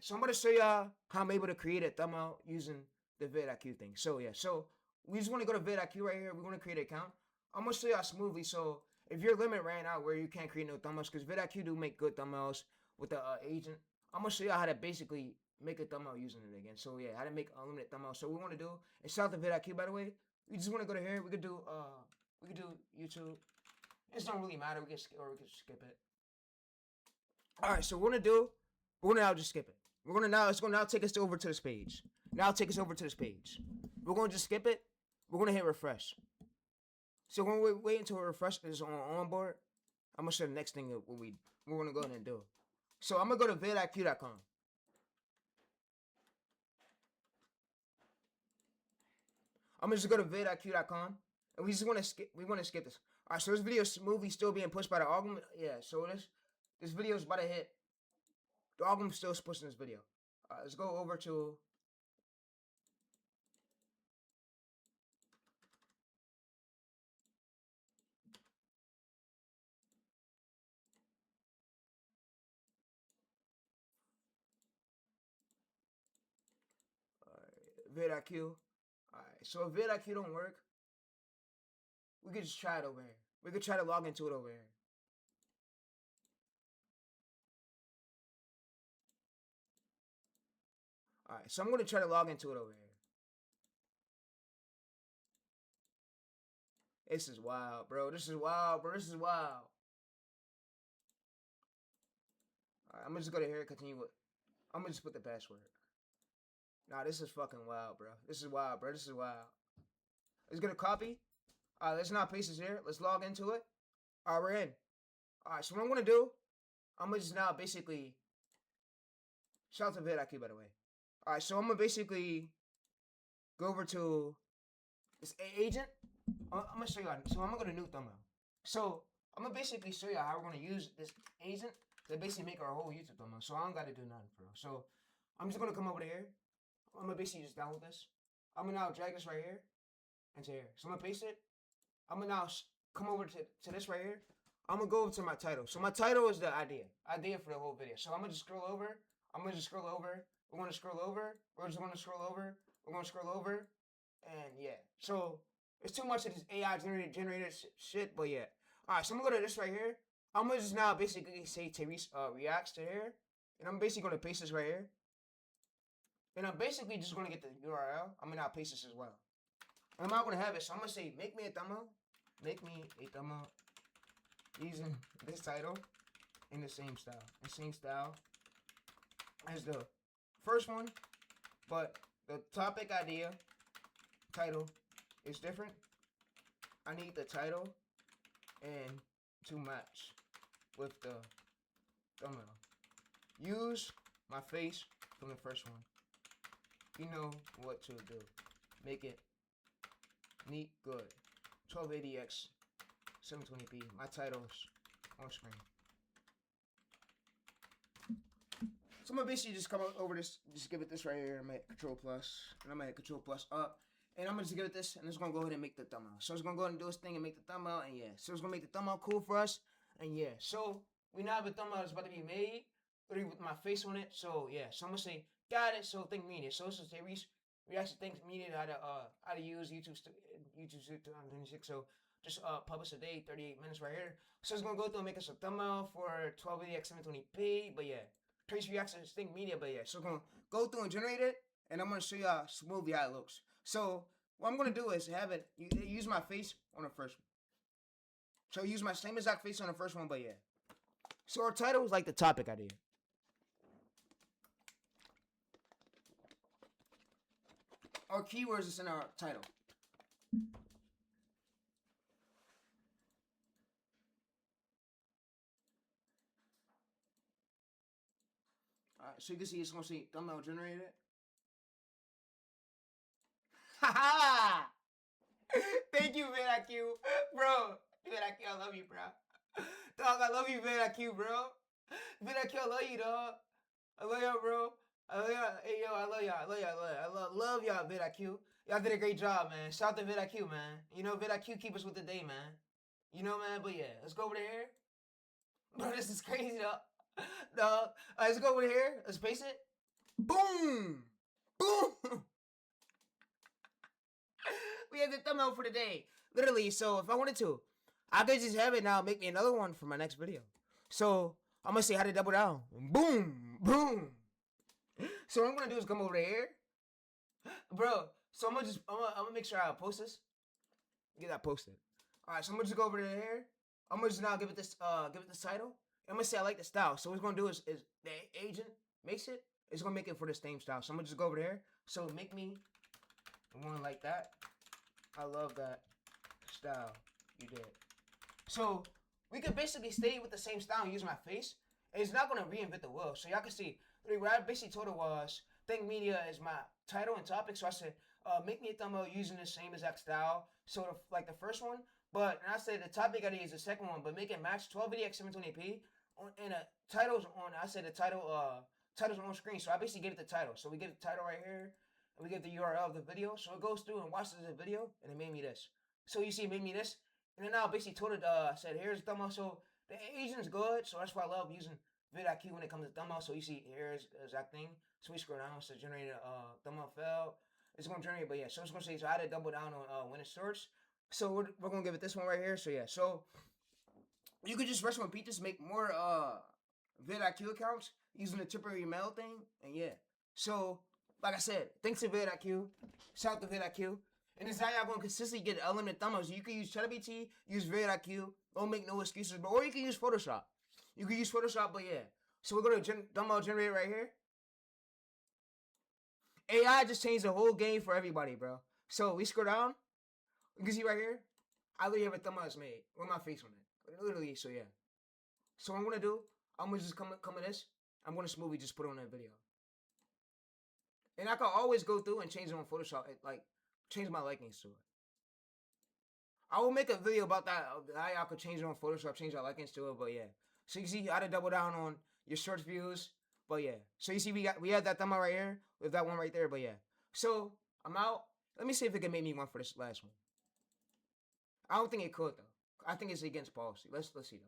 so I'm gonna show y'all how I'm able to create a thumbnail using the VidIQ thing. So yeah, so we just want to go to VidIQ right here. We're gonna create an account. I'm gonna show y'all smoothly. So if your limit ran out where you can't create no thumbnails, because VidIQ do make good thumbnails with the agent, I'm gonna show y'all how to basically make a thumbnail using it again. So yeah, how to make unlimited thumbnails. So what we want to do, and shout out to VidIQ by the way. We just want to go to here. We could do YouTube. It don't really matter. We can skip it. All right. So we're gonna do. We're gonna now just skip it. We're gonna now. It's gonna now take us over to this page. Now take us over to this page. We're gonna just skip it. We're gonna hit refresh. So when we wait until it refreshes on board, I'm gonna show the next thing that we're gonna go ahead and do. So I'm gonna go to vidiq.com. I'm gonna just go to vidiq.com, and we just want to skip. We want to skip this. All right. So this video movie still being pushed by the algorithm. Yeah. So this video is about to hit. The algorithm still pushing this video. Let's go over to. VidIQ. Alright, so if VidIQ don't work, we could just try it over here. We could try to log into it over here. Alright, so I'm going to try to log into it over here. This is wild, bro. This is wild, bro. This is wild. Alright, I'm just going to here continue with. I'm going to just put the password. Nah, this is fucking wild, bro. This is wild, bro. This is wild. Let's get a copy. Alright, let's not paste this here. Let's log into it. Alright, we're in. Alright, so what I'm going to do, I'm going to just now basically. Shout out to VidIQ, by the way. Alright, so I'm going to basically go over to this agent. I'm going to show you how. So I'm going to go to new thumbnail. So I'm going to basically show you how we're going to use this agent to basically make our whole YouTube thumbnail. So I don't got to do nothing, bro. So I'm just going to come over here. I'm going to basically just download this. I'm going to now drag this right here into here. So I'm going to paste it. I'm going to now come over to this right here. I'm going to go over to my title. So my title is the idea for the whole video. So I'm going to just scroll over. I'm going to just scroll over. We're going to scroll over. We're just going to scroll over. We're going to scroll over. And yeah. So it's too much of this AI generated shit. But yeah. Alright, so I'm going to go to this right here. I'm going to just now basically say Therese reacts to here. And I'm basically going to paste this right here. And I'm basically just going to get the URL. I'm going to now paste this as well. And I'm not going to have it. So I'm going to say make me a thumbnail. Make me a thumbnail using this title in the same style. The same style as the first one. But the topic idea title is different. I need the title and to match with the thumbnail. Use my face from the first one. You know what to do. Make it neat, good. 1280x 720p. My title's on screen. So I'm gonna basically just come over this, just give it this right here. I'm gonna hit Control Plus, and I'm gonna hit Control Plus up, and I'm gonna just give it this, and it's gonna go ahead and make the thumbnail. So it's gonna go ahead and do its thing and make the thumbnail, and yeah. So it's gonna make the thumbnail cool for us, and yeah. So we now have a thumbnail that's about to be made, literally with my face on it. So yeah. So I'm gonna say got it. So think media. So this is Therese. We actually think media how to use YouTube 226. So just publish a day, 38 minutes right here. So it's gonna go through and make us a thumbnail for 1280x 720p. But yeah. Trace reactions, think media, but yeah. So I'm gonna go through and generate it, and I'm gonna show y'all smoothly how it looks. So what I'm gonna do is have it use my face on the first one. So use my same exact face on the first one, but yeah. So our title is like the topic idea. Our keywords is in our title. Alright, so you can see it's gonna say thumbnail generated. Haha! Thank you, VidIQ. Bro, VidIQ, I love you, bro. Dog, I love you, VidIQ, bro. VidIQ, I love you, dog. I love y'all, bro. I love y'all. Hey, yo, I love y'all. I love y'all. I love y'all, VidIQ. Y'all did a great job, man. Shout out to VidIQ, man. You know, VidIQ keep us with the day, man. You know, man, but yeah. Let's go over here. Bro, this is crazy, dog. Dog. Let's go over here. Let's paste it. Boom! Boom! We have the thumbnail for today. Literally, so if I wanted to, I could just have it now, make me another one for my next video. So I'm gonna say how to double down. Boom! Boom! So what I'm gonna do is come over here. Bro, so I'm gonna make sure I post this. Get that posted. Alright, so I'm gonna just go over there. I'm gonna just now give it this title. I'm gonna say I like the style. So what it's gonna do is the agent makes it, it's gonna make it for the same style. So I'm gonna just go over there. So make me one like that. I love that style you did. So we could basically stay with the same style and use my face. And it's not gonna reinvent the wheel. So y'all can see what I basically told her was think media is my title and topic. So I said, make me a thumbnail using the same exact style. So like the first one, but and I said the topic I use the second one, but make it match 1280 x 720p. And the title's on. I said the title's on screen. So I basically gave it the title. So we give the title right here, and we give the URL of the video. So it goes through and watches the video, and it made me this. So you see, it made me this, and then I basically told it. I said, here's the thumbnail. So the agent's good. So that's why I love using VidIQ when it comes to thumbnail. So you see, here's the exact thing. So we scroll down. So generate a thumbnail file. It's gonna generate, but yeah. So it's gonna say. So I had to double down on when it starts. So we're gonna give it this one right here. So yeah. So you could just rest and repeat this, make more vidIQ accounts using the temporary mail thing, and yeah. So like I said, thanks to vidIQ, shout out to vidIQ, and this is how y'all gonna consistently get unlimited thumbnails. You can use ChatGPT, use vidIQ, don't make no excuses, but or you can use Photoshop. You can use Photoshop, but yeah. So we're gonna thumbnail generator right here. AI just changed the whole game for everybody, bro. So we scroll down, you can see right here, I literally have a thumbnail that's made with my face on it. Literally, so yeah. So what I'm gonna do, I'm gonna just come in this. I'm gonna smoothly just put on that video. And I can always go through and change it on Photoshop, like change my likeness to it. I will make a video about that, how y'all could change it on Photoshop, change your likeness to it, but yeah. So you see, I had to double down on your search views, but yeah. So you see, we have that thumbnail right here, with that one right there, but yeah. So I'm out. Let me see if it can make me one for this last one. I don't think it could though. I think it's against policy. Let's see though.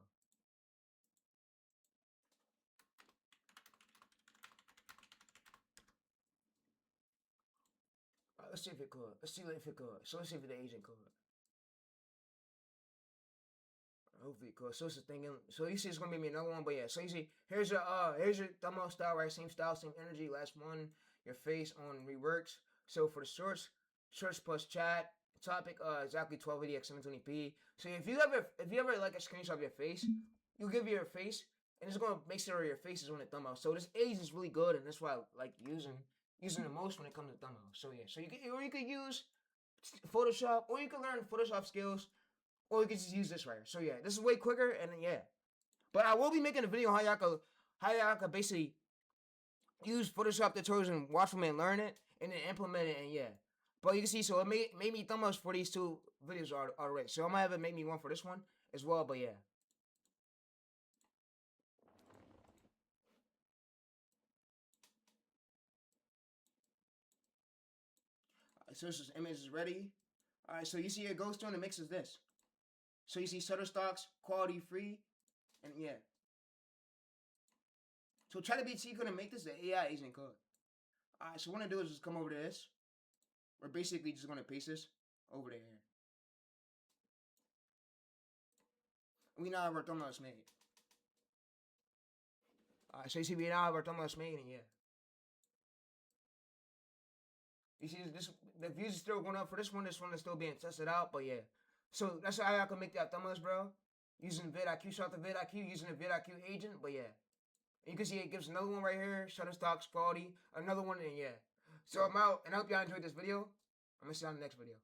Let's see if it could. Let's see if it could. So let's see if the agent could. Hopefully it could. So it's a thing. So you see, it's gonna be me another one. But yeah. So you see, here's your thumbnail style, right? Same style, same energy. Last one, your face on reworks. So for the search plus chat topic, exactly 1280 x 720p. So if you ever like a screenshot of your face, you give your face, and it's gonna make sure your face is on the thumbnail. So this age is really good, and that's why I like using the most when it comes to thumbnail. So yeah, so you could use Photoshop, or you can learn Photoshop skills, or you can just use this right here. So yeah, this is way quicker, and yeah. But I will be making a video on how y'all could basically use Photoshop tutorials and watch them and learn it, and then implement it, and yeah. But you can see, so it made me thumbnails for these two videos already. So I'm gonna have it make me one for this one as well. But yeah. So this image is ready. All right, so you see it goes through and it mixes this. So you see Shutterstock's quality free, and yeah. So ChatGPT couldn't make this, the AI agent could. All right, so what I'm gonna do is just come over to this. We're basically just gonna paste this over there. We now have our thumbnails made. All right, so you see we now have our thumbnails made, and yeah. You see this, the views are still going up for this one. This one is still being tested out, but yeah. So that's how I can make that thumbnails, bro. Using vidIQ, shout out to vidIQ, using the vidIQ agent, but yeah. You can see it gives another one right here, Shutterstock's quality, another one, and yeah. So I'm out, and I hope y'all enjoyed this video. I'm gonna see you on the next video.